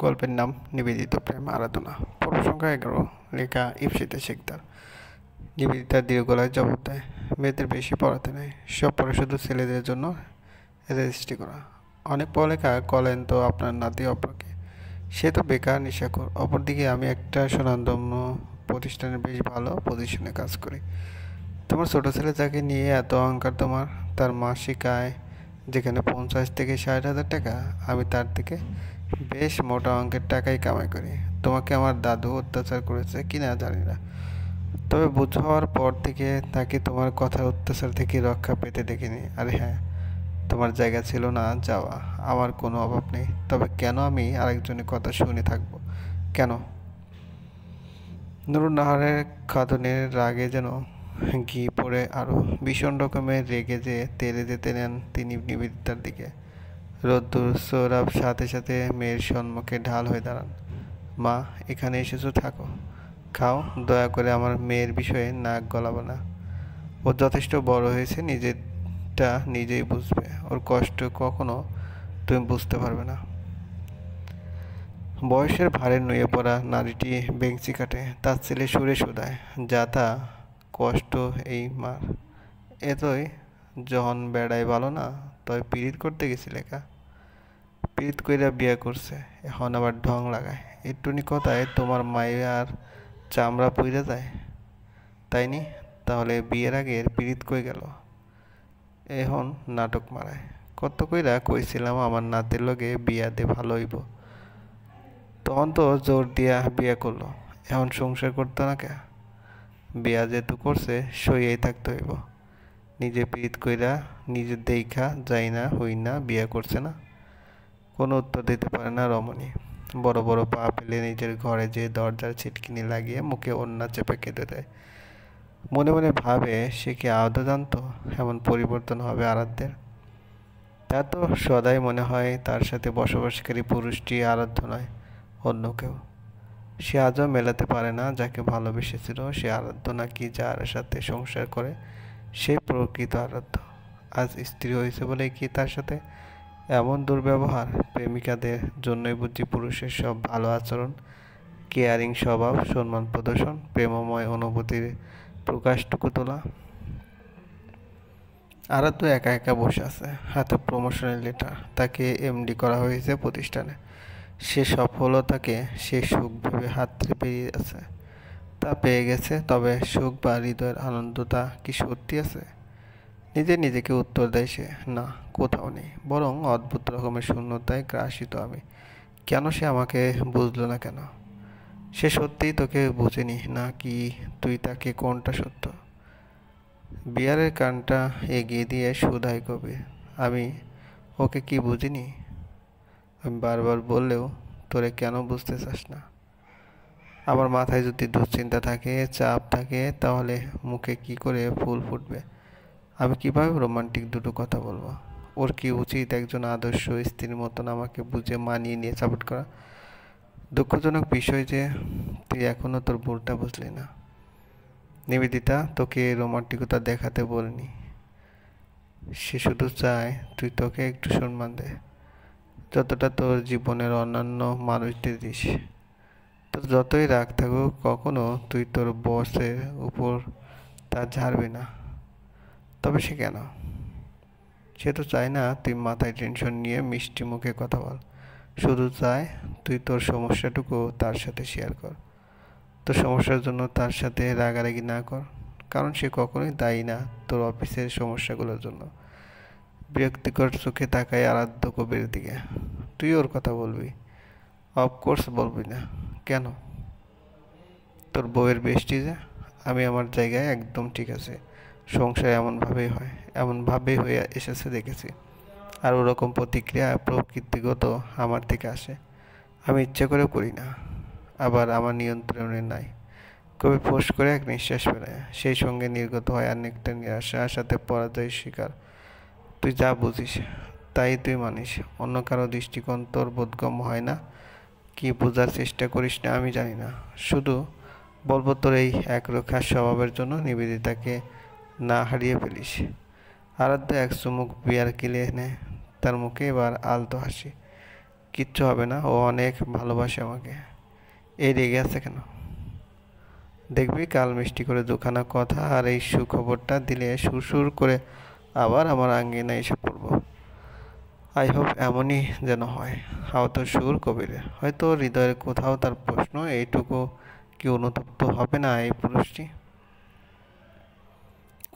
গল্পের নাম নিবেদিত প্রেম আরাধনা। পর্ব সংখ্যা 11। লেখা ইপসিতে শিকদার। নিবেদিতা দীর্ঘ গলায় জবাব দেয়, মেয়েদের বেশি পড়াতে নেই, সব পড়া শুধু ছেলেদের জন্য রেজিস্ট্রি করা। অনেক পড়ালেখা করেন তো আপনার নাতি অপরকে, সে তো বেকার নেশাখোর। অপরদিকে আমি একটা স্বনামধন্য প্রতিষ্ঠানের বেশ ভালো পজিশনে কাজ করি। তোমার ছোট ছেলে যাকে নিয়ে এত অহংকার তোমার, তার মাসিক আয় যেখানে 50 থেকে 60 হাজার টাকা, আমি তার থেকে বেশ মোটা অঙ্কের টাকাই কামাই করি। তোমাকে আমার দাদু অত্যাচার করেছে কিনা জানি না, তবে বুঝ হওয়ার পর থেকে তাকে তোমার কথার অত্যাচার থেকে রক্ষা পেতে দেখিনি। আরে হ্যাঁ, তোমার জায়গা ছিল না যাওয়া, আমার কোনো অভাব নেই, তবে কেন আমি আরেকজনের কথা শুনে থাকবো কেন? নুরুন্নাহারের খাদনের রাগে যেন ঘি পড়ে আরও ভীষণ রকমের রেগে যে তেড়ে যেতে নেন তিনি নিবেদিতার দিকে। রোদ্দুর সৌরভ সাথে সাথে মেয়ের সম্মুখে ঢাল হয়ে দাঁড়ান। মা, এখানে এসেছো, থাকো, খাও, দয়া করে আমার মেয়ের বিষয়ে নাক গলাবো না। ও যথেষ্ট বড় হয়েছে, নিজেরটা নিজেই বুঝবে, ওর কষ্ট কখনো তুমি বুঝতে পারবে না। বয়সের ভারে নুয়ে পড়া নারীটি বেঞ্চি কাটে, তার ছেলে সুরে শোধায়, যা তা কষ্ট এই মার, এতই যখন বেড়ায় ভালো না, তবে পীড়িত করতে গেছিলে কা? পীড়িত কইরা বিয়া করছে, এখন আবার ঢং লাগায়, একটুনি কথায় তোমার মায়ের চামড়া পুইরা যায়, তাই নি? তাহলে বিয়ের আগের পীড়িত কই গেল? এখন নাটক মারায়। কত কইরা কইছিলাম আমার নাতির লগে বিয়া দে ভালো হইব, তখন তো জোর দিয়া বিয়া করলো, এখন সংসার করতো না কে? বিয়া যেহেতু করছে সইয়াই থাকতে হইব। নিজে পীড়িত কইরা নিজে দেইখা যাই না হই না বিয়া করছে না। কোনো উত্তর দিতে পারে না রমণী। বড় বড় পা ফেলে নিজের ঘরে যে দরজার ছিটকিনি লাগিয়ে মুখে ওড়না চেপে কেঁদে দেয়। মনে মনে ভাবে, সে কি আদৌ জানতো এমন পরিবর্তন হবে আরাধ্যের? তা তো সদাই মনে হয় তার সাথে বসবাসকারী পুরুষটি আরাধ্য নয়, অন্য কেউ। সে আজও মেলাতে পারে না যাকে ভালোবেসেছিল সে আরাধ্য নাকি যার সাথে সংসার করে সে প্রকৃত আরাধ্য। আজ স্ত্রী হয়েছে বলে কি তার সাথে এমন দুর্ব্যবহার? প্রেমিকাদের জন্যই বুঝি পুরুষের সব ভালো আচরণ, কেয়ারিং স্বভাব, সম্মান প্রদর্শন, প্রেমময় অনুভূতির প্রকাশটুকু তোলা। আরাধ্য একা একা বসে আছে, হাতে প্রমোশনের লেটার, তাকে এমডি করা হয়েছে প্রতিষ্ঠানে। সে সফলতাকে সে সুখ ভেবে হাত থেকে বেরিয়ে আছে, তা পেয়ে গেছে, তবে সুখ বা হৃদয়ের আনন্দতা কি সত্যি আছে? নিজে নিজেকে উত্তর দেয় সে, না, কোথাও নেই, বরং অদ্ভুত রকমের শূন্যতায় গ্রাসিত আমি। কেন সে আমাকে বুঝলো না কেন? সে সত্যিই তোকে বুঝেনি না কি তুই তাকে? কোনটা সত্য? বিয়ারের কানটা এগিয়ে দিয়ে শুধাই কবির, আমি ওকে কি বুঝিনি? আমি বারবার বললেও তোরে কেন বুঝতে চাস না? আমার মাথায় যদি দুশ্চিন্তা থাকে, চাপ থাকে, তাহলে মুখে কি করে ফুল ফুটবে? আমি কিভাবে রোমান্টিক দুটো কথা বলবো? ওর কি উচিত একজন আদর্শ স্ত্রীর মতন আমাকে বুঝে মানিয়ে নিয়ে সাপোর্ট করা? দুঃখজনক বিষয় যে তুই এখনো তোর ভুলটা বুঝলি না। নিবেদিতা তোকে রোমান্টিকতা দেখাতে বলিনি, সে শুধু চায় তুই তোকে একটু সম্মান দে, যতটা তোর জীবনের অন্যান্য মানুষদের দিস। তোর যতই রাগ থাকুক, কখনো তুই তোর বসের উপর তা ঝাড়বি না। তবে সে কেন? সে তো চায় না তুই মাথায় টেনশন নিয়ে মিষ্টি মুখে কথা বল, শুধু চায় তুই তোর সমস্যাটুকু তার সাথে শেয়ার কর। তোর সমস্যার জন্য তার সাথে রাগারাগি না কর, কারণ সে কখনোই দায়ী না তোর অফিসের সমস্যাগুলোর জন্য। বিরক্তিকর চোখে তাকায় আরাধ্য কবির দিকে, তুই ওর কথা বলবি? অফকোর্স বলবি না। কেন? তোর বউয়ের বেস্টি যে। আমি আমার জায়গায় একদম ঠিক আছে, সংসার এমনভাবেই হয়, এমনভাবেই হয়ে এসেছে দেখেছি। আর ওরকম প্রতিক্রিয়া প্রকৃতিগত আমার থেকে আসে, আমি ইচ্ছে করেও করি না, আবার আমার নিয়ন্ত্রণে নাই। কবি ফোঁস করে এক নিঃশ্বাস ফেলে, সেই সঙ্গে নির্গত হয় অনেকটা নিরাশা, সাথে পরাজয় স্বীকার। তুই যা বুঝিস তাই তুই মানিস, অন্য কারো দৃষ্টিকোণ তোর বোধগম্য হয় না। কি বোঝার চেষ্টা করিস না আমি জানি না, শুধু বলবো তোর এই একরোখা স্বভাবের জন্য নিবেদিতাকে না হারিয়ে ফেলিস। আরাধ্য এক চুমুক বিয়ার কিলে নেয়, তার মুখে এবার আলতো হাসি। কিচ্ছু হবে না, ও অনেক ভালোবাসে আমাকে। এই রেগে আছে কেন? দেখবি কাল মিষ্টি করে দুখানা কথা আর এই সুখবরটা দিলে সুরসুর করে আবার আমার আঙ্গিনায় এসে পড়বো। আই হোপ এমনই যেন হয়। আহত সুর কবিরে, হয়তো হৃদয়ের কোথাও তার প্রশ্ন, এইটুকু কি অনুতপ্ত হবে না এই পুরুষটি?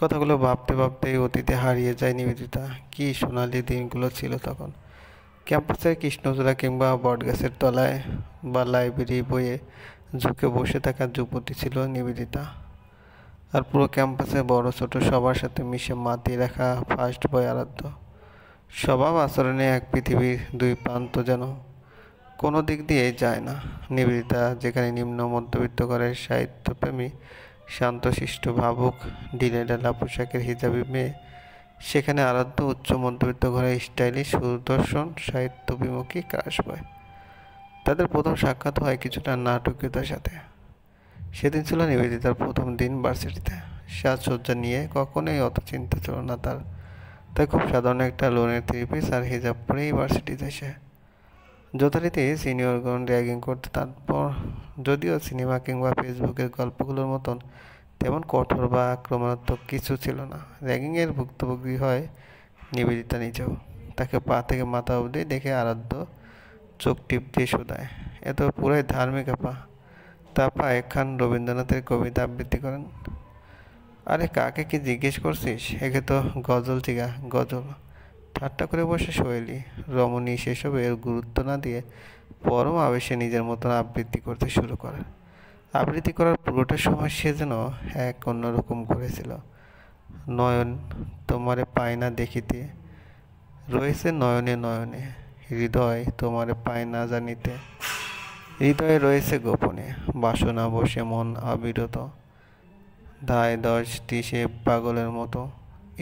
কথাগুলো ভাবতে ভাবতেই অতীতে হারিয়ে যায় নিবেদিতা। কি সোনালি দিনগুলো ছিল তখন। ক্যাম্পাসের কৃষ্ণচূড়া কিংবা বটগাছের তলায় বা লাইব্রেরি বইয়ে ঝুঁকে বসে থাকা যুবতী ছিল নিবেদিতা। আর পুরো ক্যাম্পাসে বড় ছোট সবার সাথে মিশে মাতিয়ে রাখা ফার্স্ট বয় আরাধ্য। স্বভাব আচরণে এক পৃথিবীর দুই প্রান্ত যেন কোনো দিক দিয়েই যায় না। নিবেদিতা যেখানে নিম্ন মধ্যবিত্ত ঘরের সাহিত্যপ্রেমী শান্তশিষ্ট ভাবুক ঢিলেঢালা পোশাকের হিজাবি মেয়ে, সেখানে আরাধ্য উচ্চ মধ্যবিত্ত ঘরের স্টাইলিশ সুদর্শন সাহিত্যবিমুখী ক্রাশ বয়। তাদের প্রথম সাক্ষাৎ হয় কিছুটা নাটকীয়তার সাথে। সেদিন ছিল নিবেদিতার প্রথম দিন ভার্সিটিতে। সাজসজ্জা নিয়ে কখনোই অত চিন্তা ছিল না তার। তাই খুব সাধারণ একটা লোনের থ্রি পিস আর হিজাব পরেই ভার্সিটিতে এসে যথারীতি সিনিয়রগণ র্যাগিং করতে। তারপর যদিও সিনেমা কিংবা ফেসবুকের গল্পগুলোর মতন তেমন কঠোর বা আক্রমণাত্মক কিছু ছিল না। র্যাগিংয়ের ভুক্তভোগী হয় নিবেদিতা নিজেও। তাকে পা থেকে মাথা অবধি দেখে আরাধ্য চোখ টিপ দিয়ে শোধায়, এ তো পুরাই ধার্মিক আপা। তা আপা একখান রবীন্দ্রনাথের কবিতা আবৃত্তি করেন। আরে কাকে কি জিজ্ঞেস করছিস? একে তো গজল চিগা, গজল। ঠাট্টা করে বসে শৈলী। রমণী সেসবের গুরুত্ব না দিয়ে পরম আবেশে নিজের মতন আবৃত্তি করতে শুরু করে। আবৃত্তি করার পুরোটা সময় সে যেন এক অন্যরকম করেছিল। নয়ন তোমারে পায় না দেখিতে, রয়েছে নয়নে নয়নে, হৃদয় তোমারে পায় না জানিতে, হৃদয়ে রয়েছে গোপনে, বাসনা বসে মন অবিরত, ধায় দশটি সে পাগলের মতো,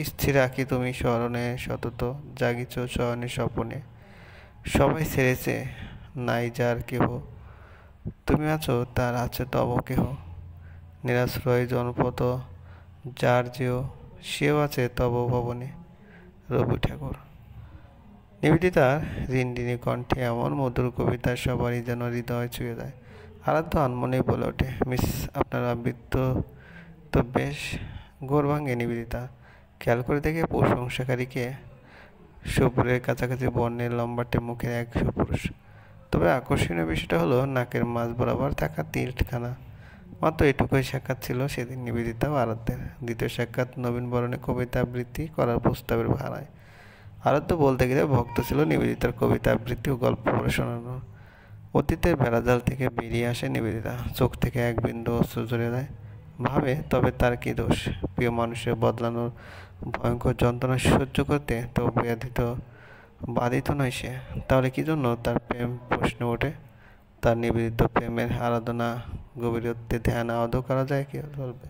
স্থির রাখি তুমি স্মরণে সতত, জাগিছ শয়নে স্বপনে, সবাই ছেড়েছে নাই যার কেহ, তুমি আছো তার আছে তব কেহ, নিরাশ্রয় জনপদ যার যেও, সেও আছে তব ভবনে। রবি ঠাকুর। নিবেদিতার রিনরিনি কণ্ঠে এমন মধুর কবিতা সবারই যেন হৃদয় ছুঁয়ে দেয়। আরাধ্য আনমনেই বলে ওঠে, মিস আপনার আবৃত্তি তো বেশ। ঘোর ভাঙে নিবেদিতা। খেয়াল করে দেখে প্রশংসাকারীকে। সুপুরের কাছাকাছি বর্ণের লম্বাটে মুখের এক সুপুরুষ। তবে আকর্ষণীয় বিষয়টা হলো নাকের মাঝ বরাবর থাকা তিলখানা। মাত্র এটুকুই সাক্ষাৎ ছিল সেদিন নিবেদিতা ও আরাধ্যের। দ্বিতীয় সাক্ষাৎ নবীন বরণে কবিতা আবৃত্তি করার প্রস্তাবের ভাড়ায়। আরাধ্য বলতে গেলে ভক্ত ছিল নিবেদিতার কবিতা আবৃত্তি ও গল্প পড়ে শোনানোর। অতীতের বেড়াজাল থেকে বেরিয়ে আসে নিবেদিতা। চোখ থেকে এক বিন্দু অশ্রু ঝরে দেয়। ভাবে তবে তার কি দোষ? প্রিয় মানুষের বদলানোর ভয়ঙ্কর যন্ত্রণা সহ্য করতে তো বাধিত নয় সে। তাহলে কি জন্য তার প্রেম প্রশ্ন ওঠে? তার নিবেদিত প্রেমের আরাধনা গভীরত্বে ধ্যান আদৌ করা যায় কি বলবে?